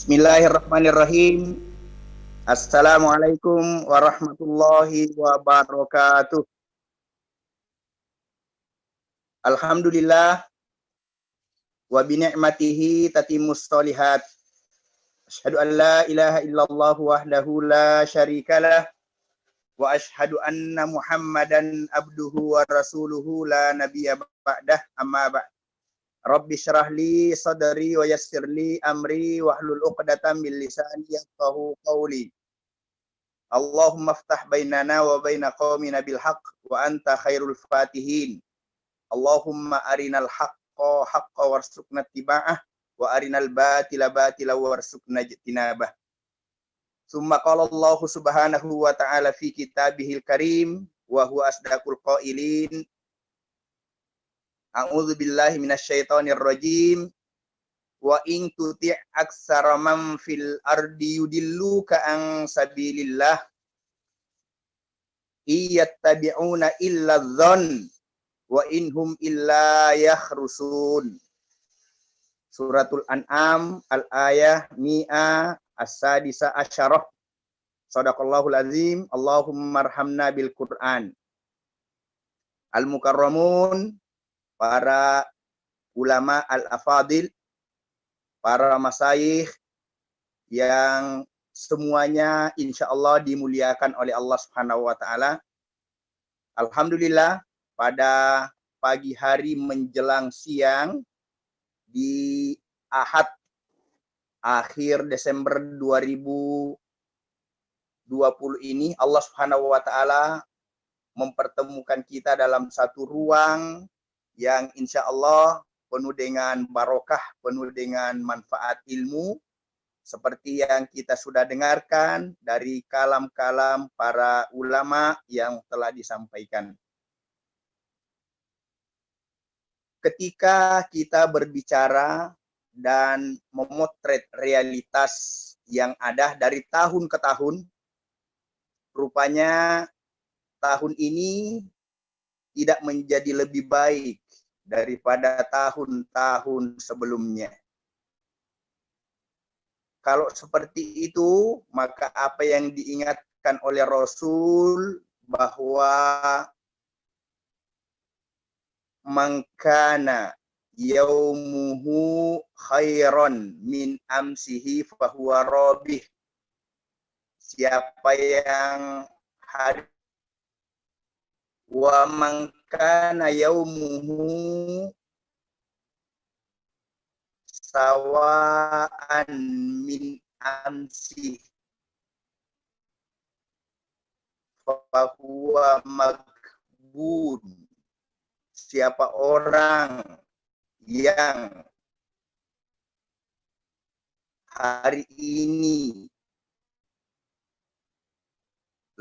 Bismillahirrahmanirrahim. Assalamualaikum warahmatullahi wabarakatuh. Alhamdulillah wa bi ni'matihi tatimmus sholihat. Asyhadu an la ilaha illallah wahdahu la syarikalah wa asyhadu anna Muhammadan abduhu wa rasuluhu la nabiyya ba'dah, amma ba'd. Rabbi syrah li sadri wa yassir li amri wahlul 'uqdatam min lisani yafqahu qawli. Allahumma ftah bainana wa baina qaumina bil haqq wa anta khairul fatihin. Allahumma arinal haqqa haqqa warzuqna tiba'ah wa arinal batila batila warzuqna ijtinabah. Summa qala Allah subhanahu wa ta'ala fi kitabihil karim wa huwa asdaqul qailin. A'udzu billahi minasyaitonir rajim. Wa in tuti' aksara man fil ardi yudilluka an sabilillah iyattabi'una illa dzann wa inhum illa yakhrusun. Suratul An'am al-ayah mi'a as-sadisa asyarah. Shadaqallahul azim. Allahumma arhamna bil Qur'an. Al-mukarramun, para ulama al-afadil, para masyayikh yang semuanya insya Allah dimuliakan oleh Allah Subhanahu wa Ta'ala. Alhamdulillah, pada pagi hari menjelang siang di Ahad akhir Desember 2020 ini, Allah Subhanahu wa Ta'ala mempertemukan kita dalam satu ruang yang insya Allah penuh dengan barokah, penuh dengan manfaat ilmu, seperti yang kita sudah dengarkan dari kalam-kalam para ulama yang telah disampaikan. Ketika kita berbicara dan memotret realitas yang ada dari tahun ke tahun, rupanya tahun ini tidak menjadi lebih baik daripada tahun-tahun sebelumnya. Kalau seperti itu, maka apa yang diingatkan oleh Rasul bahwa mangkana yaumuhu khairan min amsihi fahuwa rabih. Siapa yang hari wa mangkana yaumuhu sawaan min amsi fahuwa maghbun. Siapa orang yang hari ini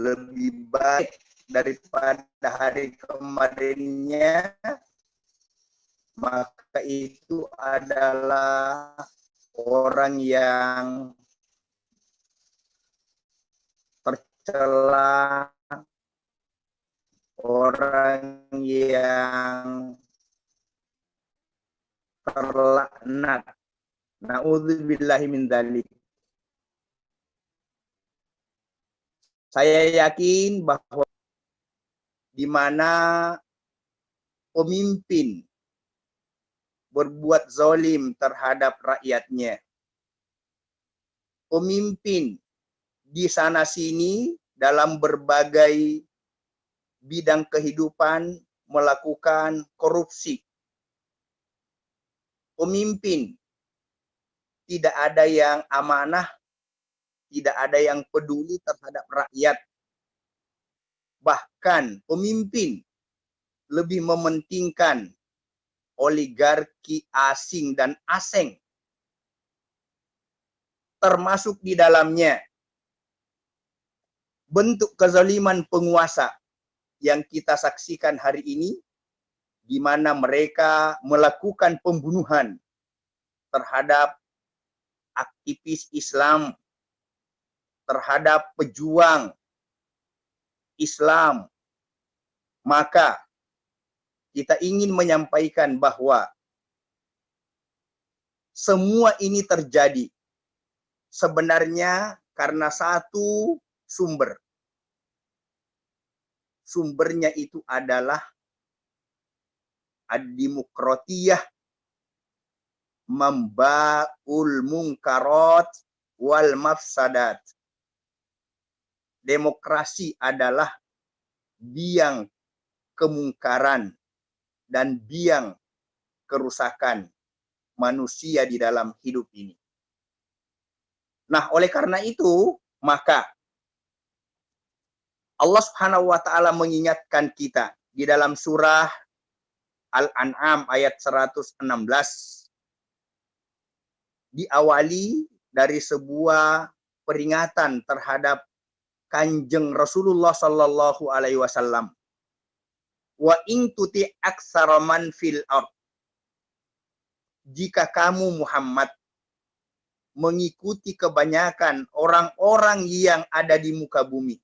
lebih baik daripada hari kemarinnya, maka itu adalah orang yang tercela, orang yang terlaknat. Na'udzubillahi min dzalik. Saya yakin bahwa di mana pemimpin berbuat zalim terhadap rakyatnya, pemimpin di sana sini dalam berbagai bidang kehidupan melakukan korupsi, pemimpin tidak ada yang amanah, tidak ada yang peduli terhadap rakyat. Bahkan pemimpin lebih mementingkan oligarki asing dan asing. Termasuk di dalamnya bentuk kezaliman penguasa yang kita saksikan hari ini, di mana mereka melakukan pembunuhan terhadap aktivis Islam, terhadap pejuang Islam. Maka kita ingin menyampaikan bahwa semua ini terjadi sebenarnya karena satu sumber. Sumbernya itu adalah ad-demokratiyah memba'ul munkarat wal mafsadat. Demokrasi adalah biang kemungkaran dan biang kerusakan manusia di dalam hidup ini. Nah, oleh karena itu, maka Allah Subhanahu wa taala mengingatkan kita di dalam surah Al-An'am ayat 116. Diawali dari sebuah peringatan terhadap Kanjeng Rasulullah sallallahu alaihi wasallam. Wa in tuti aksara man fil ard. Jika kamu Muhammad mengikuti kebanyakan orang-orang yang ada di muka bumi,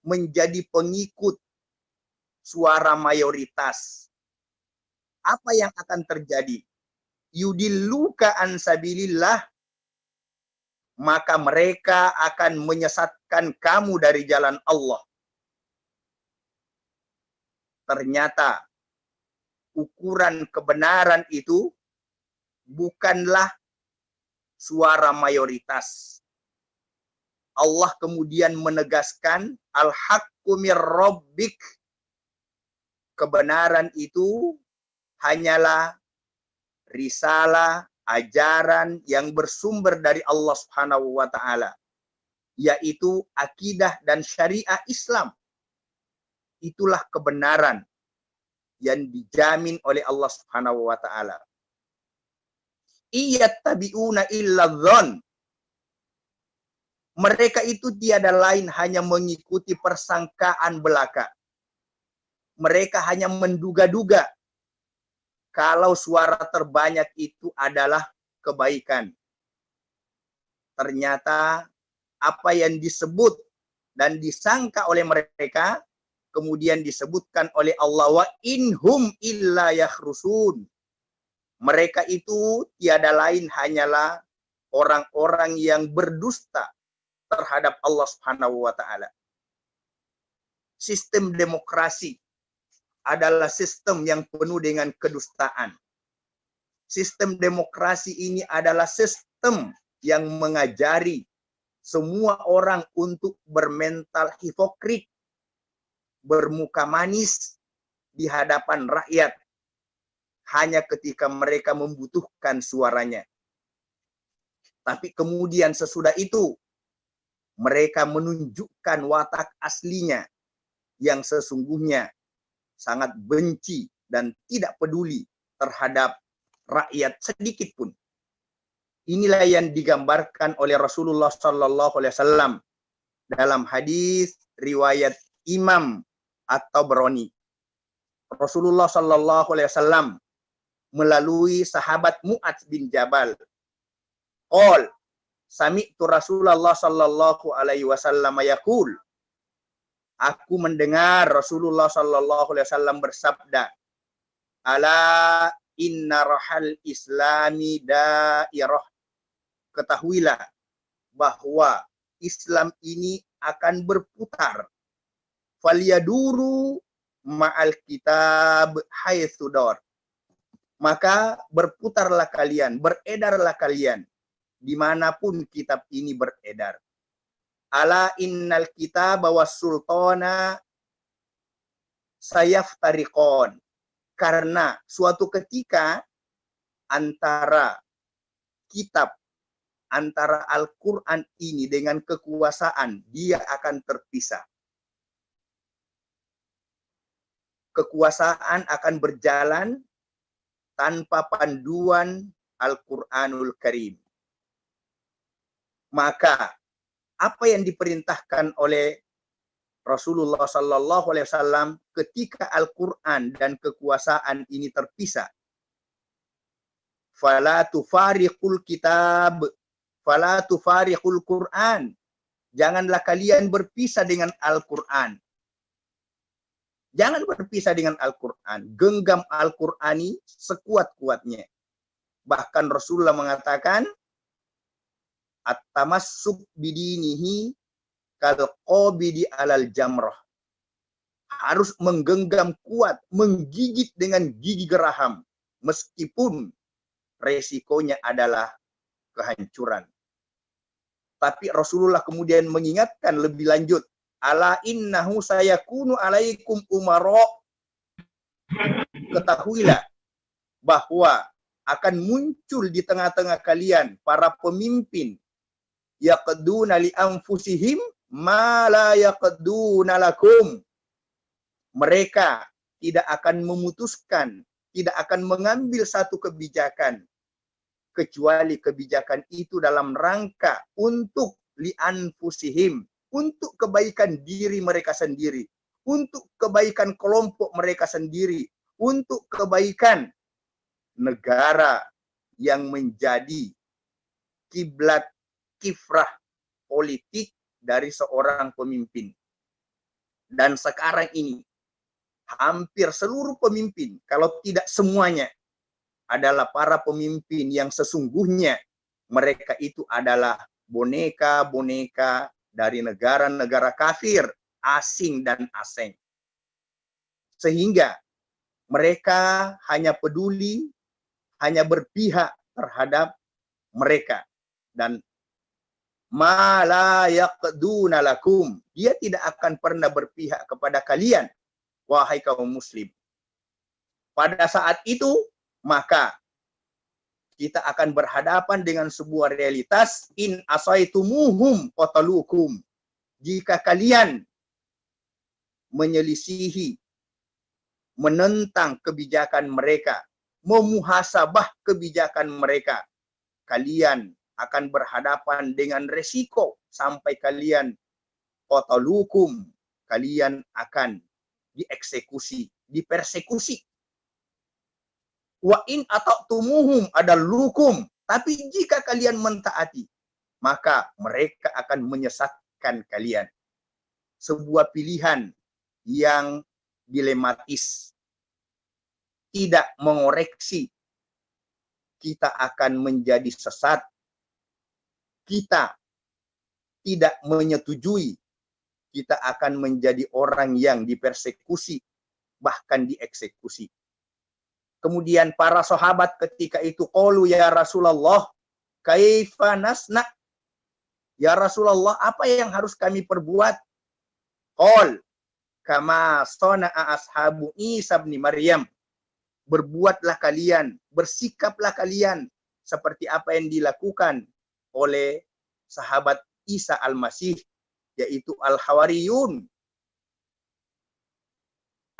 menjadi pengikut suara mayoritas, apa yang akan terjadi? Yudilluka an sabilillah, maka mereka akan menyesatkan kamu dari jalan Allah. Ternyata ukuran kebenaran itu bukanlah suara mayoritas. Allah kemudian menegaskan al-haqqu mir rabbik. Kebenaran itu hanyalah risalah, ajaran yang bersumber dari Allah Subhanahu wa taala, yaitu akidah dan syariah Islam. Itulah kebenaran yang dijamin oleh Allah Subhanahu wa taala. Iyattabi'una illa dzann. Mereka itu tiada lain hanya mengikuti persangkaan belaka. Mereka hanya menduga-duga kalau suara terbanyak itu adalah kebaikan. Ternyata apa yang disebut dan disangka oleh mereka kemudian disebutkan oleh Allah, wa inhum illa yakhrusun. Mereka itu tiada lain hanyalah orang-orang yang berdusta terhadap Allah Subhanahu wa taala. Sistem demokrasi adalah sistem yang penuh dengan kedustaan. Sistem demokrasi ini adalah sistem yang mengajari semua orang untuk bermental hipokrit, bermuka manis di hadapan rakyat hanya ketika mereka membutuhkan suaranya. Tapi kemudian sesudah itu mereka menunjukkan watak aslinya yang sesungguhnya sangat benci dan tidak peduli terhadap rakyat sedikit pun. Inilah yang digambarkan oleh Rasulullah sallallahu alaihi wasallam dalam hadis riwayat Imam At-Tabrani. Rasulullah sallallahu alaihi wasallam melalui sahabat Mu'adz bin Jabal. Qol sami'tu Rasulullah sallallahu alaihi wasallam yaqul. Aku mendengar Rasulullah sallallahu alaihi wasallam bersabda, ala inna rahal islami dairah. Ketahuilah bahwa Islam ini akan berputar. Falyaduru ma'al kitab haitsu dar. Maka berputarlah kalian, beredarlah kalian dimanapun kitab ini beredar. Ala innal kitaba was sultana sayaftariqon. Karena suatu ketika antara kitab, antara Al-Quran ini dengan kekuasaan, dia akan terpisah. Kekuasaan akan berjalan tanpa panduan Al-Quranul Karim. Maka apa yang diperintahkan oleh Rasulullah sallallahu alaihi wasallam ketika Al-Qur'an dan kekuasaan ini terpisah? Fala tufariqul kitab, fala tufariqul Qur'an. Janganlah kalian berpisah dengan Al-Qur'an. Jangan berpisah dengan Al-Qur'an. Genggam Al-Qur'ani sekuat-kuatnya. Bahkan Rasulullah mengatakan, at-tamassuk bidinihi kal qabidi alal jamrah. Harus menggenggam kuat, menggigit dengan gigi geraham, meskipun resikonya adalah kehancuran. Tapi Rasulullah kemudian mengingatkan lebih lanjut, ala innahu sayakunu alaikum umara. Ketahuilah bahwa akan muncul di tengah-tengah kalian para pemimpin yaqduna li anfusihim ma la yaqduna lakum. Mereka tidak akan memutuskan, tidak akan mengambil satu kebijakan kecuali kebijakan itu dalam rangka untuk li'anfusihim, untuk kebaikan diri mereka sendiri, untuk kebaikan kelompok mereka sendiri, untuk kebaikan negara yang menjadi kiblat kifrah politik dari seorang pemimpin. Dan sekarang ini hampir seluruh pemimpin, kalau tidak semuanya, adalah para pemimpin yang sesungguhnya mereka itu adalah boneka-boneka dari negara-negara kafir, asing dan asing. Sehingga mereka hanya peduli, hanya berpihak terhadap mereka. Dan ma la yaqduna lakum, dia tidak akan pernah berpihak kepada kalian, wahai kaum muslim. Pada saat itu, maka kita akan berhadapan dengan sebuah realitas, in asaitumuhum qatalukum. Jika kalian menyelisihi, menentang kebijakan mereka, memuhasabah kebijakan mereka, kalian akan berhadapan dengan resiko sampai kalian qatalukum, kalian akan dieksekusi, dipersekusi. Wa in ata'tumuhum adalukum, tapi jika kalian mentaati, maka mereka akan menyesatkan kalian. Sebuah pilihan yang dilematis, tidak mengoreksi, kita akan menjadi sesat, kita tidak menyetujui, kita akan menjadi orang yang dipersekusi, bahkan dieksekusi. Kemudian para sahabat ketika itu qalu ya Rasulullah, kaifa nasna? Ya Rasulullah, apa yang harus kami perbuat? Qol kama sana'a ashabu Isa bin Maryam. Berbuatlah kalian, bersikaplah kalian seperti apa yang dilakukan oleh sahabat Isa al-Masih, yaitu al-Hawariyun.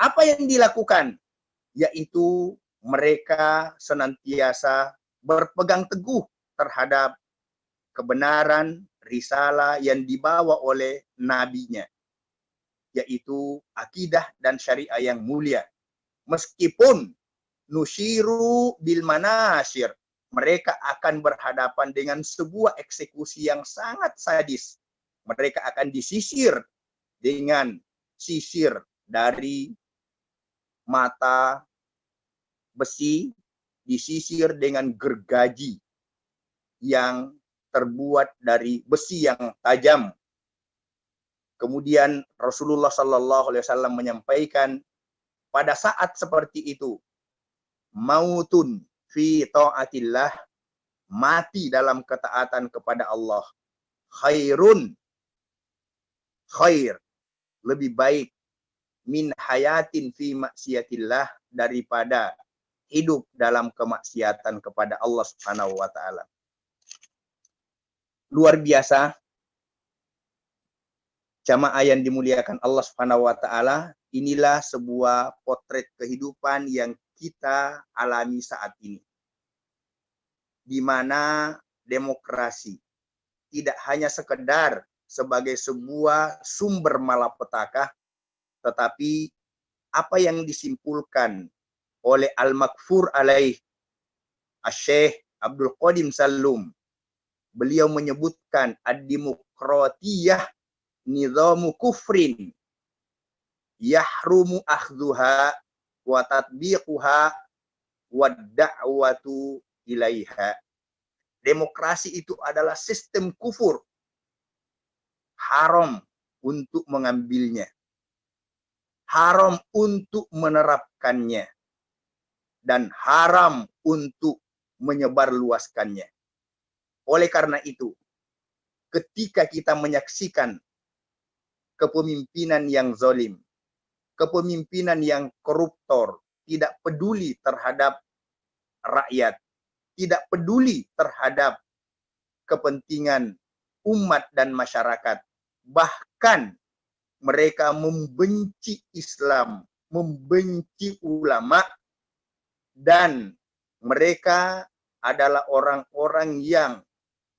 Apa yang dilakukan? Yaitu mereka senantiasa berpegang teguh terhadap kebenaran risalah yang dibawa oleh nabinya, yaitu akidah dan syariah yang mulia. Meskipun nusyiru bil manasir, mereka akan berhadapan dengan sebuah eksekusi yang sangat sadis. Mereka akan disisir dengan sisir dari mata besi, disisir dengan gergaji yang terbuat dari besi yang tajam. Kemudian Rasulullah Sallallahu Alaihi Wasallam menyampaikan, pada saat seperti itu, mautun fi ta'atillah, mati dalam ketaatan kepada Allah, khairun, khair, lebih baik, min hayatin fi maksiatillah, daripada hidup dalam kemaksiatan kepada Allah Subhanahu wa taala. Luar biasa, jamaah yang dimuliakan Allah Subhanahu wa taala, inilah sebuah potret kehidupan yang kita alami saat ini. Di mana demokrasi tidak hanya sekedar sebagai sebuah sumber malapetaka, tetapi apa yang disimpulkan oleh Al-Makfur alaih Syekh Abdul Qadim Salum, beliau menyebutkan ad-demokratiyah nizamu kufrin yahrumu akhdhuha wa tatbiquha wa da'watu ilaiha. Demokrasi itu adalah sistem kufur. Haram untuk mengambilnya. Haram untuk menerapkannya. Dan haram untuk menyebarluaskannya. Oleh karena itu, ketika kita menyaksikan kepemimpinan yang zalim, kepemimpinan yang koruptor, tidak peduli terhadap rakyat, tidak peduli terhadap kepentingan umat dan masyarakat, bahkan mereka membenci Islam, membenci ulama, dan mereka adalah orang-orang yang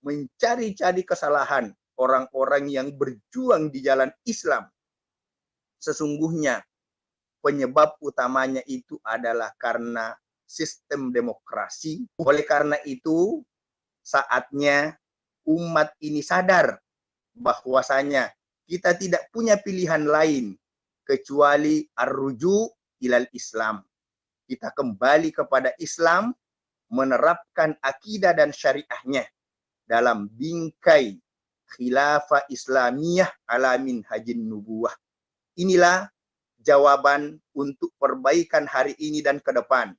mencari-cari kesalahan, orang-orang yang berjuang di jalan Islam. Sesungguhnya penyebab utamanya itu adalah karena sistem demokrasi. Oleh karena itu, saatnya umat ini sadar bahwasanya kita tidak punya pilihan lain kecuali ar-ruju' ilal Islam. Kita kembali kepada Islam, menerapkan akidah dan syariahnya dalam bingkai khilafah Islamiyah ala minhajin nubuwah. Inilah jawaban untuk perbaikan hari ini dan ke depan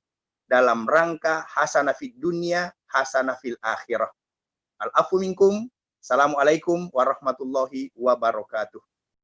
dalam rangka hasanah fid dunya, hasanah fil akhirah. Al-afu minkum. Assalamualaikum warahmatullahi wabarakatuh.